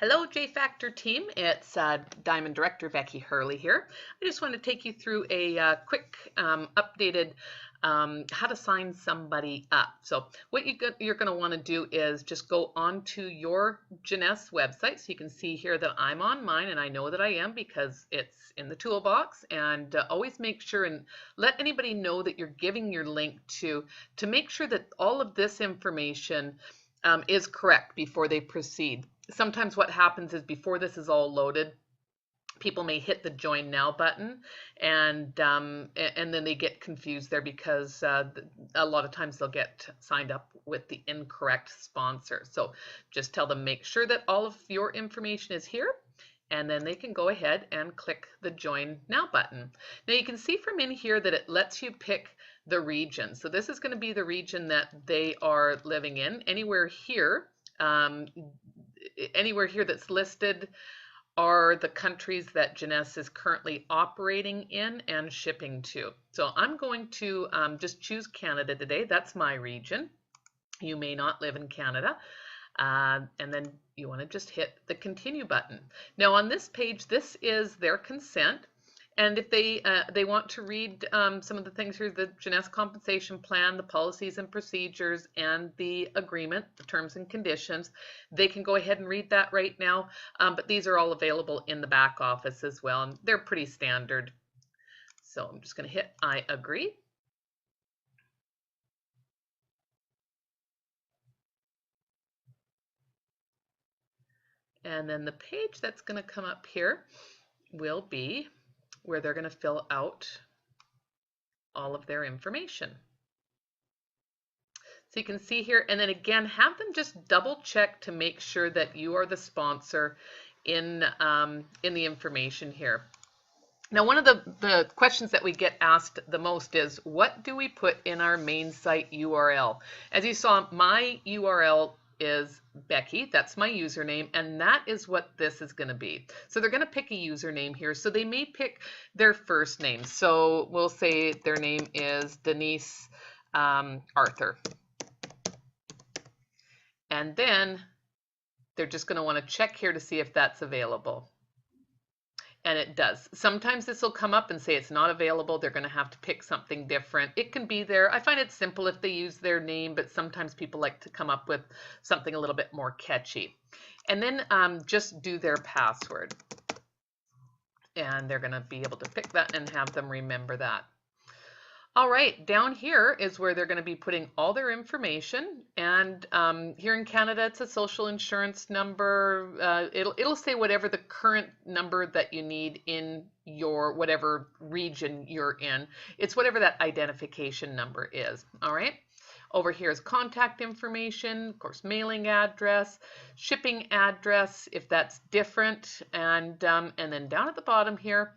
Hello, JFactor team. It's Diamond Director Becky Hurley here. I just want to take you through a quick updated how to sign somebody up. So what you're going to want to do is just go onto your Jeunesse website. So you can see here that I'm on mine, and I know that I am because it's in the toolbox. And always make sure and let anybody know that you're giving your link to make sure that all of this information is correct before they proceed. Sometimes what happens is before this is all loaded, people may hit the join now button and then they get confused there because a lot of times they'll get signed up with the incorrect sponsor. So just tell them make sure that all of your information is here, and then they can go ahead and click the join now button. Now you can see from in here that it lets you pick the region. So this is going to be the region that they are living in. Anywhere here that's listed are the countries that Jeunesse is currently operating in and shipping to. So I'm going to just choose Canada today. That's my region. You may not live in Canada. And then you want to just hit the continue button. Now on this page, this is their consent. And if they want to read some of the things here, the Jeunesse compensation plan, the policies and procedures, and the agreement, the terms and conditions, they can go ahead and read that right now. But these are all available in the back office as well, and they're pretty standard. So I'm just going to hit I agree. And then the page that's going to come up here will be where they're going to fill out all of their information. So you can see here, and then again, have them just double check to make sure that you are the sponsor in the information here. Now, one of the questions that we get asked the most is, what do we put in our main site URL? As you saw, my URL is Becky, that's my username, and that is what this is going to be. So they're going to pick a username here. So they may pick their first name. So we'll say their name is Denise Arthur. And then they're just going to want to check here to see if that's available. And it does. Sometimes this will come up and say it's not available. They're going to have to pick something different. It can be there. I find it simple if they use their name, but sometimes people like to come up with something a little bit more catchy. And then just do their password. And they're going to be able to pick that and have them remember that. All right, down here is where they're going to be putting all their information, and here in Canada it's a social insurance number. It'll say whatever the current number that you need in your whatever region you're in. It's whatever that identification number is. All right. Over here is contact information, of course, mailing address, shipping address if that's different, and then down at the bottom here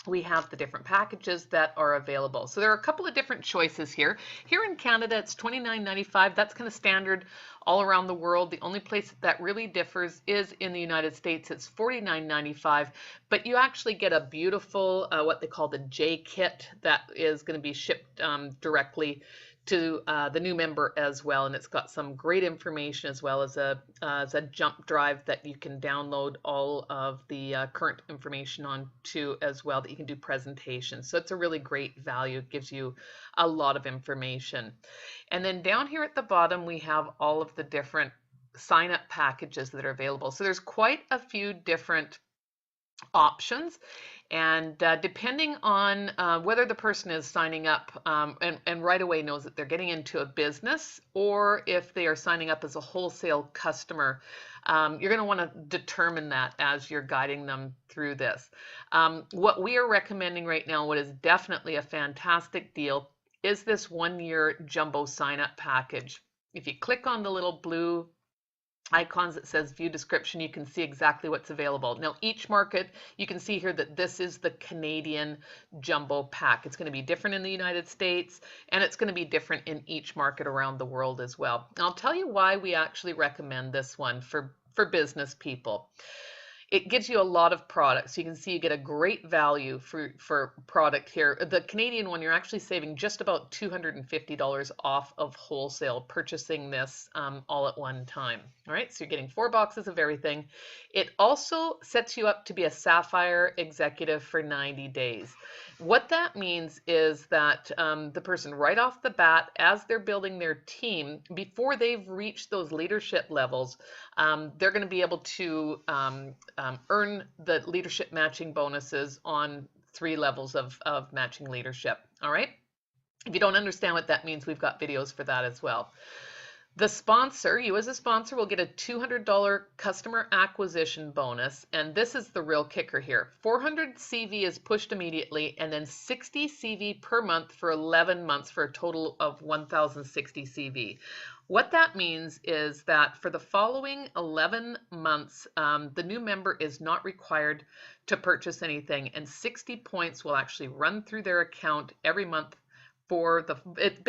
we have the different packages that are available. So there are a couple of different choices here. Here in Canada, it's $29.95. That's kind of standard all around the world. The only place that really differs is in the United States. It's $49.95, but you actually get a beautiful, what they call the J kit that is going to be shipped directly to the new member as well, and it's got some great information as well as a jump drive that you can download all of the current information on to as well, that you can do presentations. So it's a really great value. It gives you a lot of information. And then down here at the bottom we have all of the different sign up packages that are available. So there's quite a few different options, and depending on whether the person is signing up and right away knows that they're getting into a business, or if they are signing up as a wholesale customer, you're going to want to determine that as you're guiding them through this. What we are recommending right now, what is definitely a fantastic deal, is this 1-year jumbo sign up package. If you click on the little blue icons that says view description, you can see exactly what's available. Now each market, you can see here that this is the Canadian jumbo pack. It's going to be different in the United States, and it's going to be different in each market around the world as well. And I'll tell you why we actually recommend this one for business people. It gives you a lot of products. You can see you get a great value for product here. The Canadian one, you're actually saving just about $250 off of wholesale purchasing this all at one time. All right, so you're getting 4 boxes of everything. It also sets you up to be a Sapphire executive for 90 days. What that means is that the person right off the bat, as they're building their team, before they've reached those leadership levels, they're going to be able to earn the leadership matching bonuses on 3 levels of matching leadership. All right. If you don't understand what that means, we've got videos for that as well. The sponsor, you as a sponsor, will get a $200 customer acquisition bonus. And this is the real kicker here. 400 CV is pushed immediately, and then 60 CV per month for 11 months for a total of 1,060 CV. What that means is that for the following 11 months, the new member is not required to purchase anything, and 60 points will actually run through their account every month. It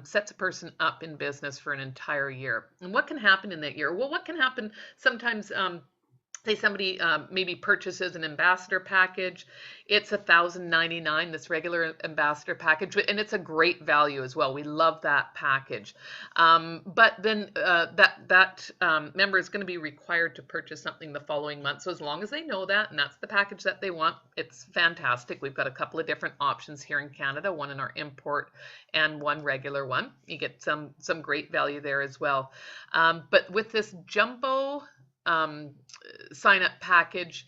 sets a person up in business for an entire year. And what can happen in that year? Well, what can happen sometimes, say somebody maybe purchases an ambassador package. It's $1,099, this regular ambassador package, and it's a great value as well. We love that package. But then that member is going to be required to purchase something the following month. So as long as they know that, and that's the package that they want, it's fantastic. We've got a couple of different options here in Canada, one in our import and one regular one. You get some great value there as well. But with this jumbo sign up package,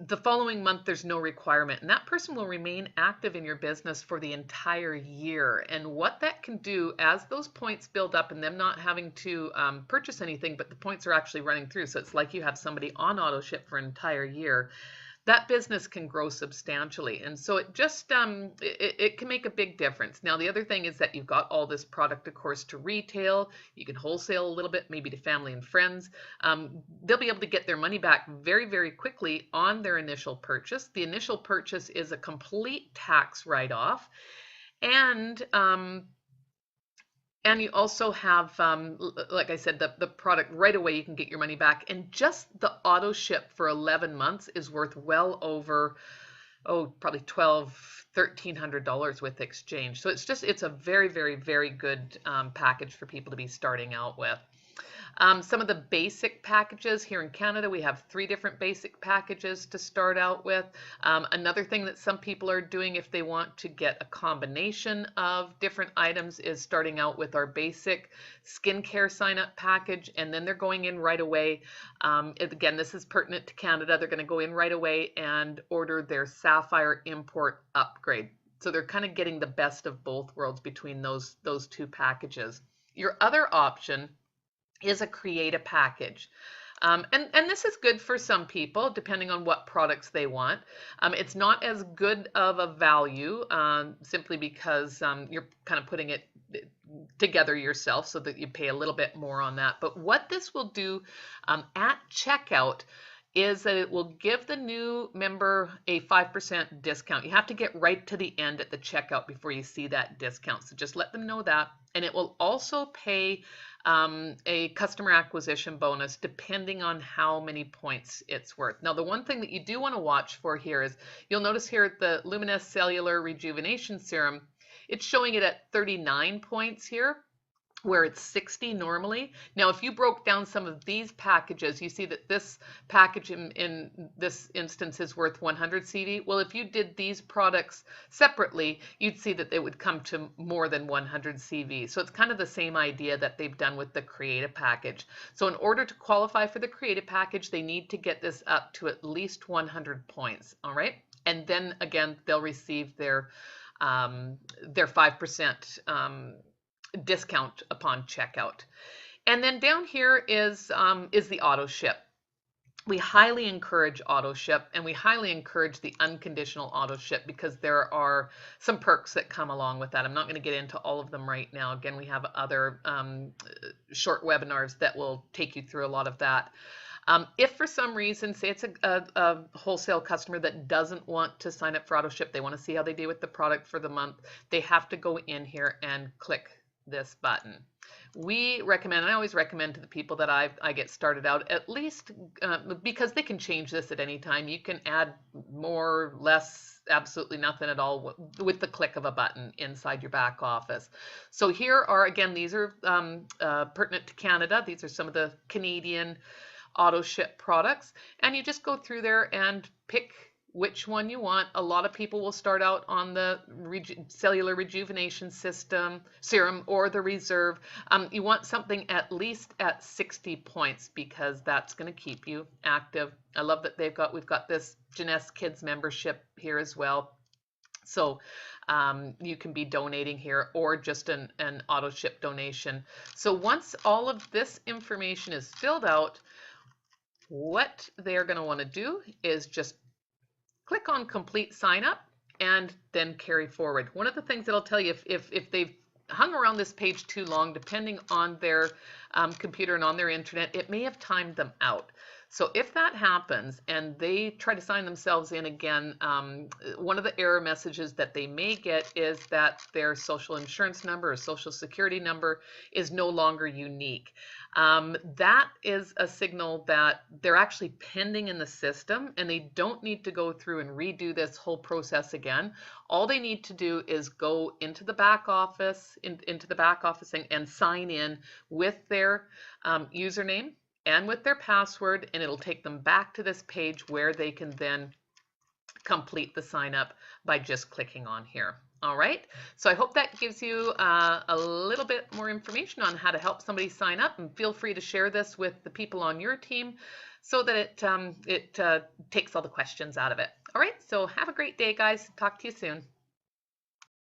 the following month there's no requirement, and that person will remain active in your business for the entire year. And what that can do, as those points build up and them not having to purchase anything, but the points are actually running through, so it's like you have somebody on auto ship for an entire year, that business can grow substantially. And so it just it can make a big difference. Now, the other thing is that you've got all this product, of course, to retail. You can wholesale a little bit, maybe to family and friends. They'll be able to get their money back very, very quickly on their initial purchase. The initial purchase is a complete tax write-off. And you also have, like I said, the product right away, you can get your money back. And just the auto ship for 11 months is worth well over, probably $1,300 with exchange. So it's a very, very, very good package for people to be starting out with. Some of the basic packages here in Canada, we have 3 different basic packages to start out with. Another thing that some people are doing if they want to get a combination of different items is starting out with our basic skincare sign-up package, and then they're going in right away. Again, this is pertinent to Canada. They're going to go in right away and order their Sapphire import upgrade. So they're kind of getting the best of both worlds between those 2 packages. Your other option is a create a package. And this is good for some people, depending on what products they want. It's not as good of a value simply because you're kind of putting it together yourself, so that you pay a little bit more on that. But what this will do at checkout is that it will give the new member a 5% discount. You have to get right to the end at the checkout before you see that discount. So just let them know that. And it will also pay a customer acquisition bonus depending on how many points it's worth. Now, the one thing that you do want to watch for here is, you'll notice here at the Luminous Cellular Rejuvenation Serum, it's showing it at 39 points here, where it's 60 normally. Now, if you broke down some of these packages, you see that this package in this instance is worth 100 CV. Well, if you did these products separately, you'd see that they would come to more than 100 CV. So it's kind of the same idea that they've done with the Creative package. So in order to qualify for the Creative package, they need to get this up to at least 100 points, all right? And then again, they'll receive their 5% discount upon checkout. And then down here is the auto ship. We highly encourage auto ship, and we highly encourage the unconditional auto ship because there are some perks that come along with that. I'm not going to get into all of them right now. Again, we have other short webinars that will take you through a lot of that. If for some reason, say it's a wholesale customer that doesn't want to sign up for auto ship, they want to see how they do with the product for the month, they have to go in here and click this button. We recommend, I always recommend to the people that I get started out, at least because they can change this at any time. You can add more, less, absolutely nothing at all with the click of a button inside your back office. So here are, again, these are pertinent to Canada. These are some of the Canadian auto ship products, and you just go through there and pick which one you want. A lot of people will start out on the cellular rejuvenation system serum or the reserve. You want something at least at 60 points because that's going to keep you active. I love that we've got this Jeunesse Kids membership here as well. So you can be donating here or just an auto ship donation. So once all of this information is filled out, what they're going to want to do is just click on complete sign up and then carry forward. One of the things that I'll tell you, if they've hung around this page too long, depending on their computer and on their internet, it may have timed them out. So if that happens and they try to sign themselves in again, one of the error messages that they may get is that their social insurance number or social security number is no longer unique. That is a signal that they're actually pending in the system and they don't need to go through and redo this whole process again. All they need to do is go into the back office, into the back office and sign in with their username and with their password, and it'll take them back to this page where they can then complete the sign up by just clicking on here. All right, so I hope that gives you a little bit more information on how to help somebody sign up, and feel free to share this with the people on your team so that it takes all the questions out of it. All right, so have a great day, guys. Talk to you soon.